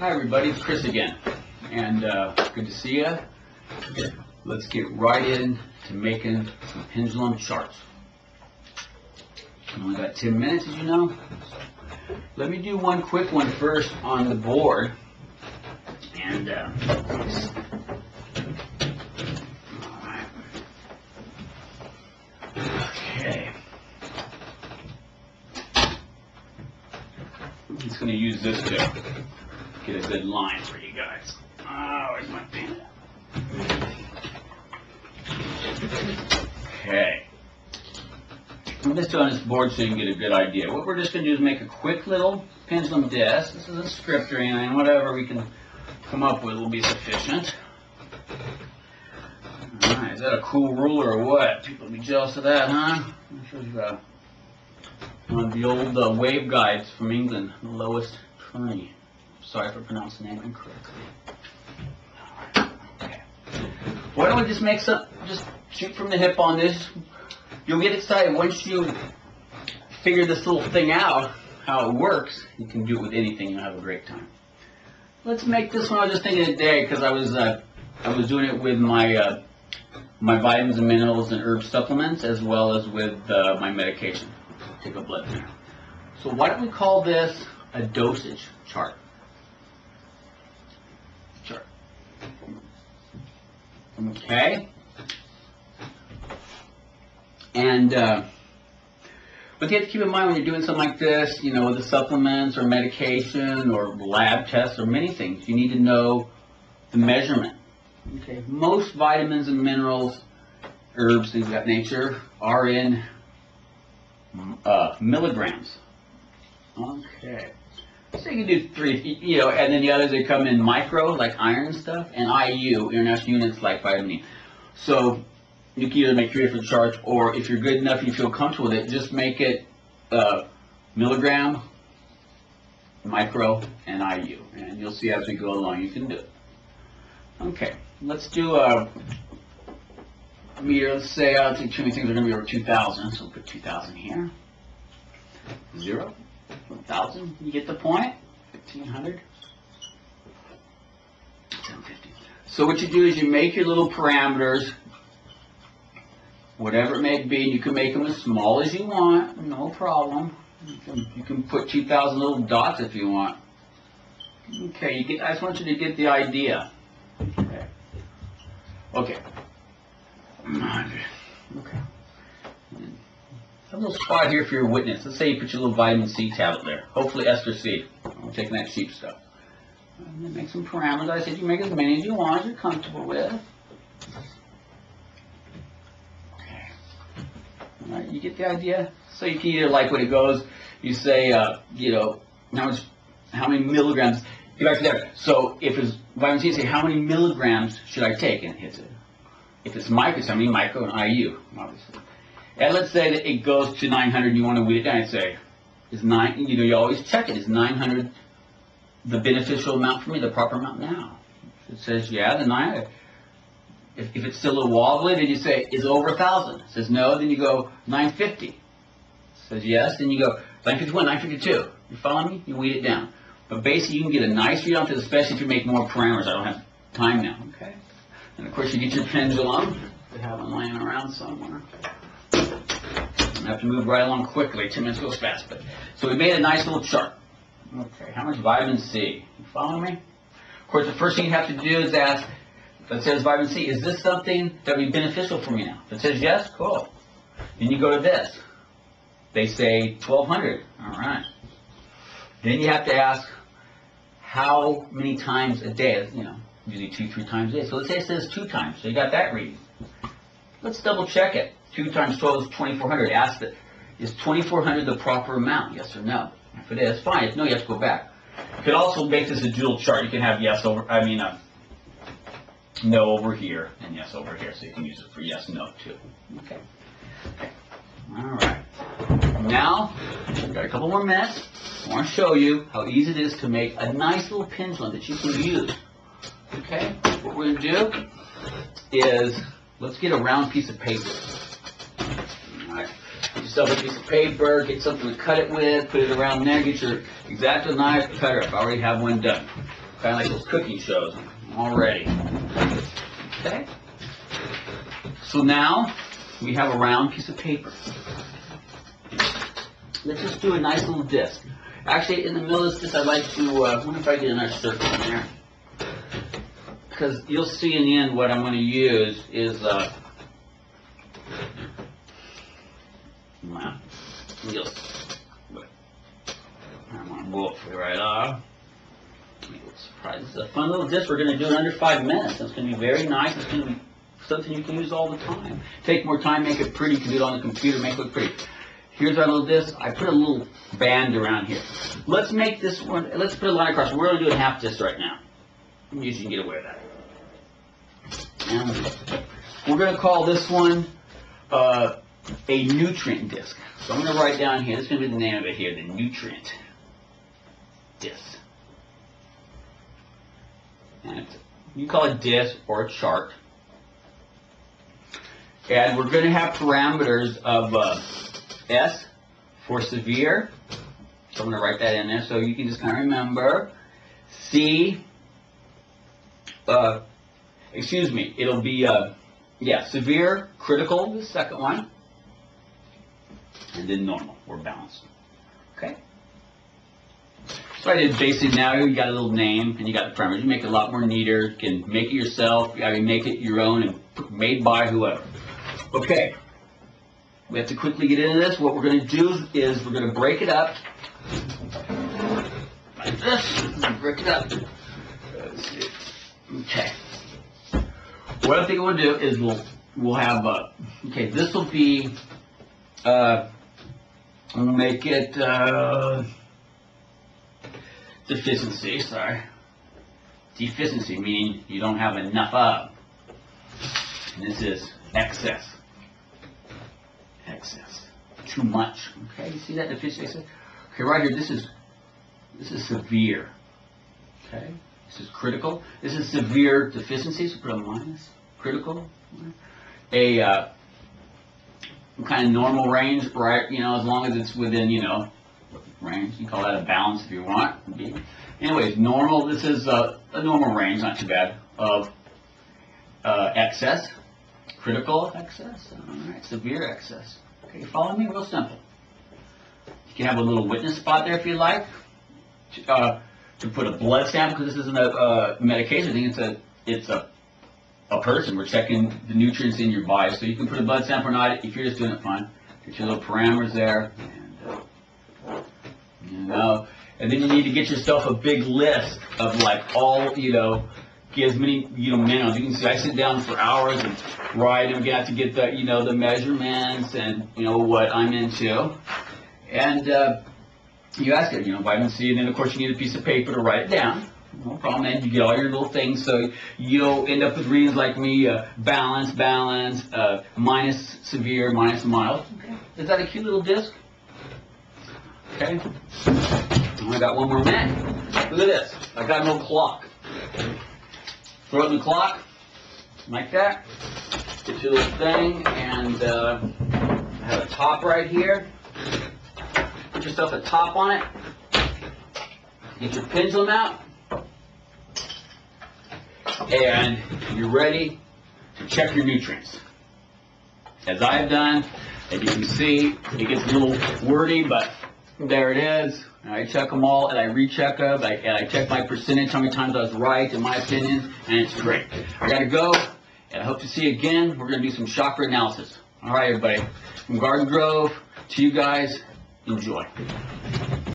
Hi everybody, it's Chris again, and good to see you. Let's get right into making some pendulum charts. I only got 10 minutes, as you know. Let me do one quick one first on the board. And alright. Okay. I'm just going to use this to get a good line for you guys. Oh, where's my pen? Okay. I'm just doing this board so you can get a good idea. What we're just going to do is make a quick little pendulum disc. This is a script or anything. Whatever we can come up with will be sufficient. Alright, is that a cool ruler or what? People will be jealous of that, huh? I'm sure you've one of the old wave guides from England, the lowest Kearney. Sorry for pronouncing the name incorrectly. Alright, okay. Why don't we just make some, just shoot from the hip on this. You'll get excited once you figure this little thing out, how it works. You can do it with anything and have a great time. Let's make this one. I was just thinking today because I was doing it with my my vitamins and minerals and herb supplements as well as with my medication. Take a blood thinner. So why don't we call this a dosage chart? Okay. And but you have to keep in mind when you're doing something like this, you know, with the supplements or medication or lab tests or many things, you need to know the measurement. Okay. Most vitamins and minerals, herbs, things of that nature, are in milligrams. Okay. So you can do 3, you know, and then the others, they come in micro, like iron and stuff, and IU, international units, like vitamin E. So you can either make 3 different charts, or if you're good enough and you feel comfortable with it, just make it milligram, micro, and IU. And you'll see as we go along, you can do it. Okay, let's do a meter. Let's say, I'll take too many things are going to be over 2,000, so we'll put 2,000 here. 0. 1,000, you get the point? 1,500, 750. So what you do is you make your little parameters, whatever it may be. You can make them as small as you want, no problem. You can put 2,000 little dots if you want. Okay, I just want you to get the idea. Okay. Okay. Okay. A little spot here for your witness. Let's say you put your little vitamin C tablet there. Hopefully ester C. I'm taking that cheap stuff. And then make some parameters. I said you make as many as you want, as you're comfortable with. Okay. All right, you get the idea? So you can either like when it goes, you say, you know, how many milligrams. Get back to there. So if it's vitamin C, say how many milligrams should I take, and it hits it. If it's micro, it's how many micro and IU, obviously. And let's say that it goes to 900 and you want to weed it down and say, is 9, you know, you always check it. Is 900 the beneficial amount for me, the proper amount now? If it says, yeah, then 900. If it's still a little wobbly, then you say, is it over 1,000? It says no, then you go 950. It says yes, then you go 951, 952. You follow me? You weed it down. But basically, you can get a nice read on this, especially if you make more parameters. I don't have time now, okay? And of course, you get your pendulum. You have one laying around somewhere. I have to move right along quickly. 10 minutes goes fast. But so we made a nice little chart. Okay, how much vitamin C? You follow me? Of course, the first thing you have to do is ask, if it says vitamin C, is this something that would be beneficial for me now? If it says yes, cool. Then you go to this. They say 1,200. All right. Then you have to ask, how many times a day? You know, usually 2-3 times a day. So let's say it says 2 times. So you got that reading. Let's double check it. 2 times 12 is 2,400. Ask that, is 2,400 the proper amount? Yes or no? If it is, fine. If no, you have to go back. You could also make this a dual chart. You can have yes over, no over here and yes over here. So you can use it for yes, no too. Okay. Okay. All right. Now, we've got a couple more minutes. I want to show you how easy it is to make a nice little pendulum that you can use. Okay. What we're going to do is, let's get a round piece of paper. All right. Get yourself a piece of paper, get something to cut it with, put it around there, get your X-Acto knife, cutter. I already have one done. Kind of like those cooking shows. All ready. Okay. So now we have a round piece of paper. Let's just do a nice little disc. Actually, in the middle of this disc, I'd like to, I wonder if I get a nice circle in there. Because you'll see in the end what I'm going to use is, well, I'm going to blow it right off. Surprise. This is a fun little disc. We're going to do it under 5 minutes. It's going to be very nice. It's going to be something you can use all the time. Take more time, make it pretty. You can do it on the computer, make it look pretty. Here's our little disc. I put a little band around here. Let's make this one, let's put a line across. We're going to do a half disc right now. You can get away with that. And we're going to call this one a nutrient disc. So I'm going to write down here, this is going to be the name of it here, the nutrient disc. And you call it disc or a chart. And we're going to have parameters of S for severe. So I'm going to write that in there so you can just kind of remember. C, excuse me, it'll be, severe, critical, the second one. And then normal, or balanced. Okay? So I did basic now, you got a little name, and you got the parameters. You make it a lot more neater, you can make it yourself, I mean, make it your own, and made by whoever. Okay, we have to quickly get into this. What we're going to do is we're going to break it up, like this, break it up. Okay. What I think we'll do is we'll have, okay, this will be, I'm going to make it, deficiency, sorry. Deficiency, meaning you don't have enough of. And this is excess. Excess. Too much. Okay, you see that deficiency? Okay, right here, this is severe. Okay, this is critical. This is severe deficiency, so put a minus. Critical. A kind of normal range, right? You know, as long as it's within, you know, range. You call that a balance if you want. Anyways, normal, this is a normal range, not too bad, of excess, critical excess, all right, severe excess. Okay, you follow me? Real simple. You can have a little witness spot there if you like, to put a blood sample, because this isn't a medication. I think it's a person. We're checking the nutrients in your body, so you can put a blood sample or not if you're just doing it fine. Get your little parameters there. You know, and then you need to get yourself a big list of like all, you know, get as many, you know, minerals. You can see I sit down for hours and write, and we have to get the, you know, the measurements and, you know, what I'm into. And you ask it, you know, vitamin C, and then of course you need a piece of paper to write it down. No problem, and you get all your little things, so you'll end up with readings like me, balance, minus severe, minus mild. Okay. Is that a cute little disc? Okay, I got one more minute. Look at this. I got no clock. Throw it in the clock, like that. Get your little thing, and I have a top right here. Put yourself a top on it. Get your pendulum out. And you're ready to check your nutrients. As I've done, as you can see, it gets a little wordy, but there it is. I check them all, and I recheck them, and I check my percentage, how many times I was right, in my opinion, and it's great. I gotta go, and I hope to see you again. We're gonna do some chakra analysis. All right, everybody. From Garden Grove to you guys, enjoy.